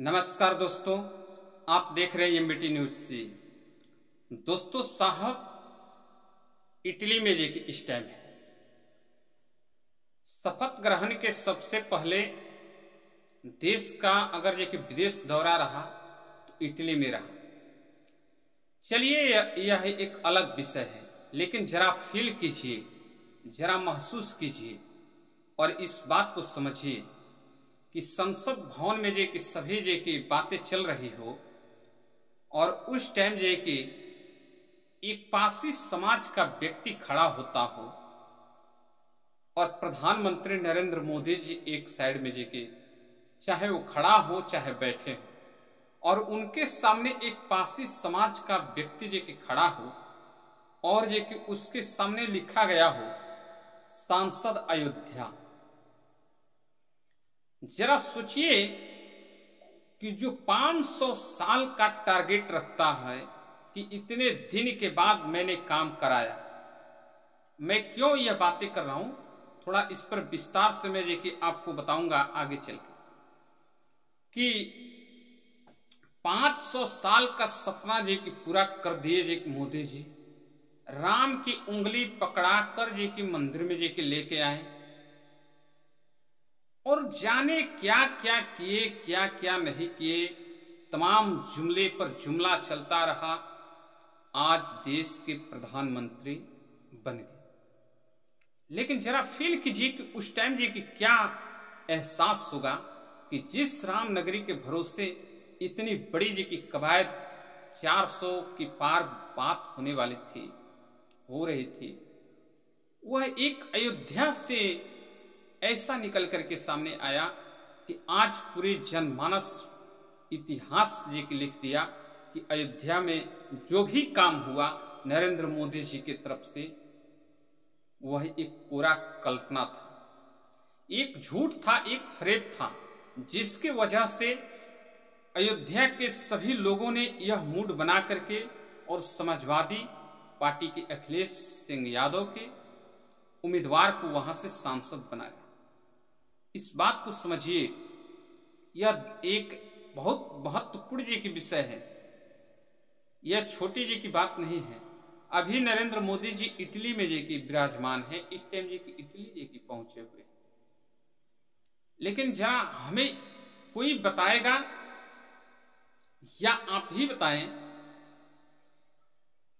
नमस्कार दोस्तों, आप देख रहे हैं एमबीटी न्यूज से। दोस्तों साहब, इटली में ये इस टाइम है शपथ ग्रहण के सबसे पहले देश का अगर ये विदेश दौरा रहा तो इटली में रहा। चलिए यह एक अलग विषय है, लेकिन जरा फील कीजिए, जरा महसूस कीजिए और इस बात को समझिए कि संसद भवन में जे कि सभी जे की बातें चल रही हो और उस टाइम जे कि एक पासी समाज का व्यक्ति खड़ा होता हो और प्रधानमंत्री नरेंद्र मोदी जी एक साइड में जे कि चाहे वो खड़ा हो चाहे बैठे हो और उनके सामने एक पासी समाज का व्यक्ति जे कि खड़ा हो और जे कि उसके सामने लिखा गया हो सांसद अयोध्या। जरा सोचिए कि जो 500 साल का टारगेट रखता है कि इतने दिन के बाद मैंने काम कराया। मैं क्यों यह बातें कर रहा हूं, थोड़ा इस पर विस्तार से मैं कि आपको बताऊंगा आगे चल के कि 500 साल का सपना जे कि पूरा कर दिए जे मोदी जी। राम की उंगली पकड़ाकर जे कि मंदिर में जे कि लेके आए और जाने क्या क्या किए क्या क्या नहीं किए, तमाम जुमले पर जुमला चलता रहा। आज देश के प्रधानमंत्री बन गए। लेकिन जरा फील कीजिए कि उस टाइम जी की क्या एहसास होगा कि जिस राम नगरी के भरोसे इतनी बड़ी जी की कवायद 400 की पार बात होने वाली थी, हो रही थी, वह एक अयोध्या से ऐसा निकल करके सामने आया कि आज पूरे जनमानस इतिहास जी की लिख दिया कि अयोध्या में जो भी काम हुआ नरेंद्र मोदी जी की तरफ से वह एक पूरा कल्पना था, एक झूठ था, एक फ्रेब था, जिसके वजह से अयोध्या के सभी लोगों ने यह मूड बना करके और समाजवादी पार्टी के अखिलेश सिंह यादव के उम्मीदवार को वहां से सांसद बनाया। इस बात को समझिए, यह एक बहुत महत्वपूर्ण जी की विषय है, यह छोटी जी की बात नहीं है। अभी नरेंद्र मोदी जी इटली में जी की विराजमान है, इस टाइम जी की इटली जी की पहुंचे हुए। लेकिन जहां हमें कोई बताएगा या आप ही बताएं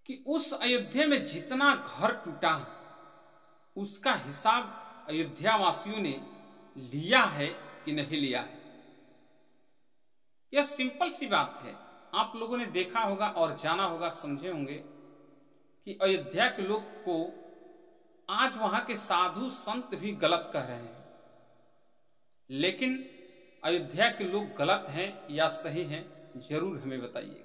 कि उस अयोध्या में जितना घर टूटा उसका हिसाब अयोध्या वासियों ने लिया है कि नहीं लिया है। यह सिंपल सी बात है, आप लोगों ने देखा होगा और जाना होगा, समझे होंगे कि अयोध्या के लोग को आज वहां के साधु संत भी गलत कह रहे हैं। लेकिन अयोध्या के लोग गलत हैं या सही हैं, जरूर हमें बताइए।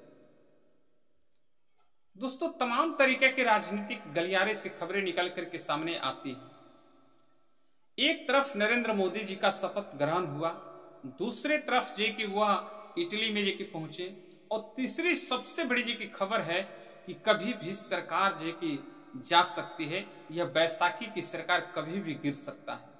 दोस्तों, तमाम तरीके के राजनीतिक गलियारे से खबरें निकल करके सामने आती हैं। एक तरफ नरेंद्र मोदी जी का शपथ ग्रहण हुआ, दूसरे तरफ जे कि वह इटली में जे कि पहुंचे, और तीसरी सबसे बड़ी जी की खबर है कि कभी भी सरकार जे कि जा सकती है, यह बैसाखी की सरकार कभी भी गिर सकता है।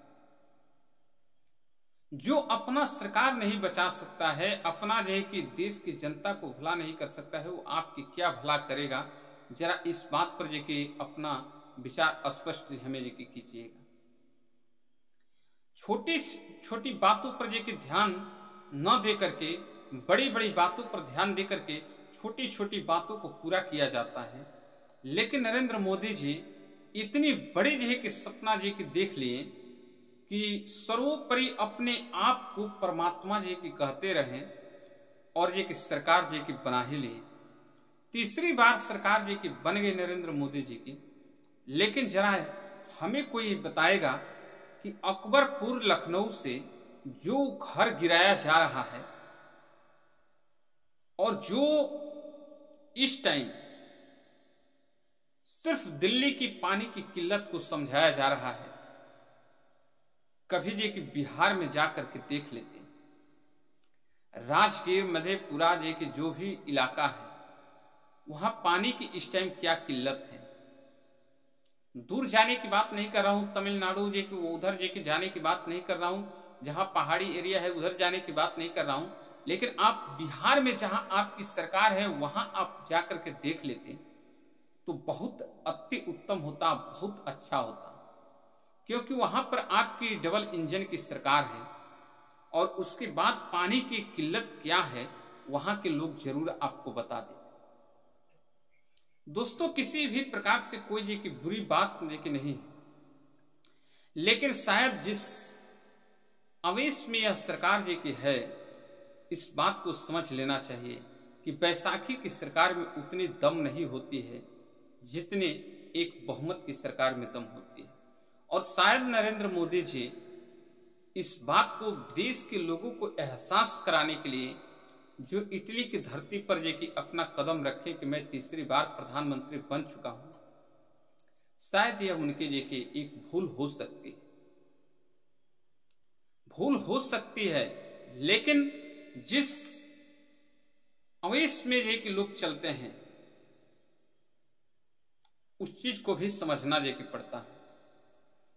जो अपना सरकार नहीं बचा सकता है, अपना जो है कि देश की जनता को भला नहीं कर सकता है, वो आपकी क्या भला करेगा। जरा इस बात पर जो कि अपना विचार स्पष्ट हमें जो कि कीजिएगा। छोटी छोटी बातों पर जो कि ध्यान न दे करके बड़ी बड़ी बातों पर ध्यान दे करके छोटी छोटी बातों को पूरा किया जाता है। लेकिन नरेंद्र मोदी जी इतनी बड़ी जो है कि सपना जी की देख लिए कि सर्वोपरि अपने आप को परमात्मा जी की कहते रहें और ये कि सरकार जी की बना ही लिए। तीसरी बार सरकार जी की बन गई नरेंद्र मोदी जी की। लेकिन जरा हमें कोई बताएगा कि अकबरपुर लखनऊ से जो घर गिराया जा रहा है और जो इस टाइम सिर्फ दिल्ली की पानी की किल्लत को समझाया जा रहा है, कभी जे कि बिहार में जाकर के देख लेते हैं। राजगीर, मधेपुरा जे कि जो भी इलाका है वहां पानी की इस टाइम क्या किल्लत है। दूर जाने की बात नहीं कर रहा हूं, तमिलनाडु जे कि उधर जे कि जाने की बात नहीं कर रहा हूं, जहां पहाड़ी एरिया है उधर जाने की बात नहीं कर रहा हूं। लेकिन आप बिहार में जहां आपकी सरकार है वहां आप जाकर के देख लेते तो बहुत अति उत्तम होता, बहुत अच्छा होता, क्योंकि वहां पर आपकी डबल इंजन की सरकार है। और उसके बाद पानी की किल्लत क्या है वहां के लोग जरूर आपको बता देते। दोस्तों, किसी भी प्रकार से कोई जी की बुरी बात लेकिन नहीं है, लेकिन शायद जिस आवेश में यह सरकार जी की है, इस बात को समझ लेना चाहिए कि बैसाखी की सरकार में उतनी दम नहीं होती है जितने एक बहुमत की सरकार में दम होती है। और शायद नरेंद्र मोदी जी इस बात को देश के लोगों को एहसास कराने के लिए जो इटली की धरती पर जे कि अपना कदम रखे कि मैं तीसरी बार प्रधानमंत्री बन चुका हूं, शायद यह उनके जे कि एक भूल हो सकती है, भूल हो सकती है। लेकिन जिस आवेश में जे कि लोग चलते हैं उस चीज को भी समझना जे कि पड़ता है।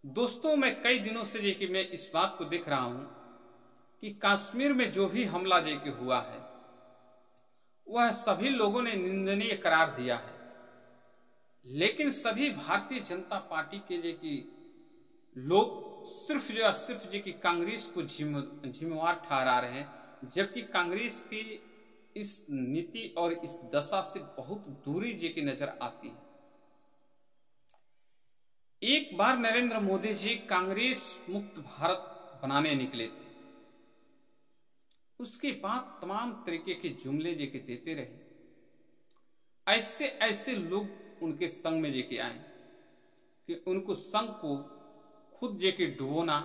दोस्तों, मैं कई दिनों से जे कि मैं इस बात को देख रहा हूं कि कश्मीर में जो भी हमला जे कि हुआ है वह सभी लोगों ने निंदनीय करार दिया है, लेकिन सभी भारतीय जनता पार्टी के जे कि लोग सिर्फ जे कि कांग्रेस को जिम्मेवार ठहरा रहे हैं, जबकि कांग्रेस की इस नीति और इस दशा से बहुत दूरी जे की नजर आती है। एक बार नरेंद्र मोदी जी कांग्रेस मुक्त भारत बनाने निकले थे, उसके बाद तमाम तरीके के जुमले जे के देते रहे। ऐसे ऐसे लोग उनके संग में जे के आए कि उनको संग को खुद जे के डुबोना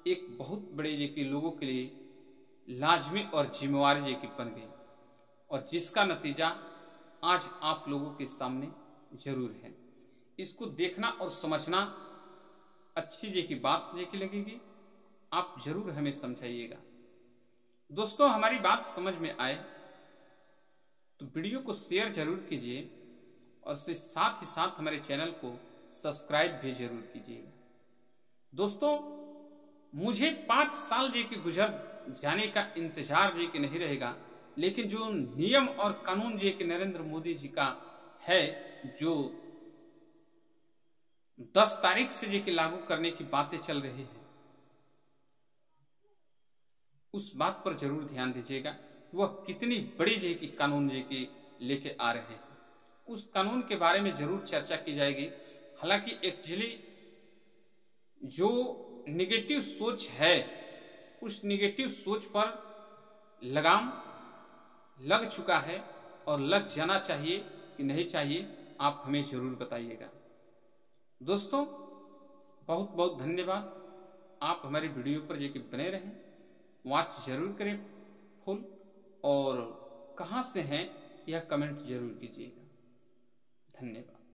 एक बहुत बड़े जे के लोगों के लिए लाजमी और जिम्मेवारी जे की बन गई, और जिसका नतीजा आज आप लोगों के सामने जरूर है। इसको देखना और समझना अच्छी जे की बात जे की लगेगी, आप जरूर हमें समझाइएगा। दोस्तों, हमारी बात समझ में आए तो वीडियो को शेयर जरूर कीजिए और साथ ही साथ हमारे चैनल को सब्सक्राइब भी जरूर कीजिएगा। दोस्तों, मुझे 5 साल जे की गुजर जाने का इंतजार जे की नहीं रहेगा, लेकिन जो नियम और कानून जे कि नरेंद्र मोदी जी का है, जो 10 तारीख से जे कि लागू करने की बातें चल रही है, उस बात पर जरूर ध्यान दीजिएगा वह कितनी बड़ी जे की कानून जे की लेके आ रहे हैं। उस कानून के बारे में जरूर चर्चा की जाएगी। हालांकि एक्चुअली जो निगेटिव सोच है, उस निगेटिव सोच पर लगाम लग चुका है और लग जाना चाहिए कि नहीं चाहिए, आप हमें जरूर बताइएगा। दोस्तों, बहुत बहुत धन्यवाद। आप हमारी वीडियो पर जे कि बने रहें, वॉच जरूर करें फुल, और कहाँ से हैं यह कमेंट जरूर कीजिएगा। धन्यवाद।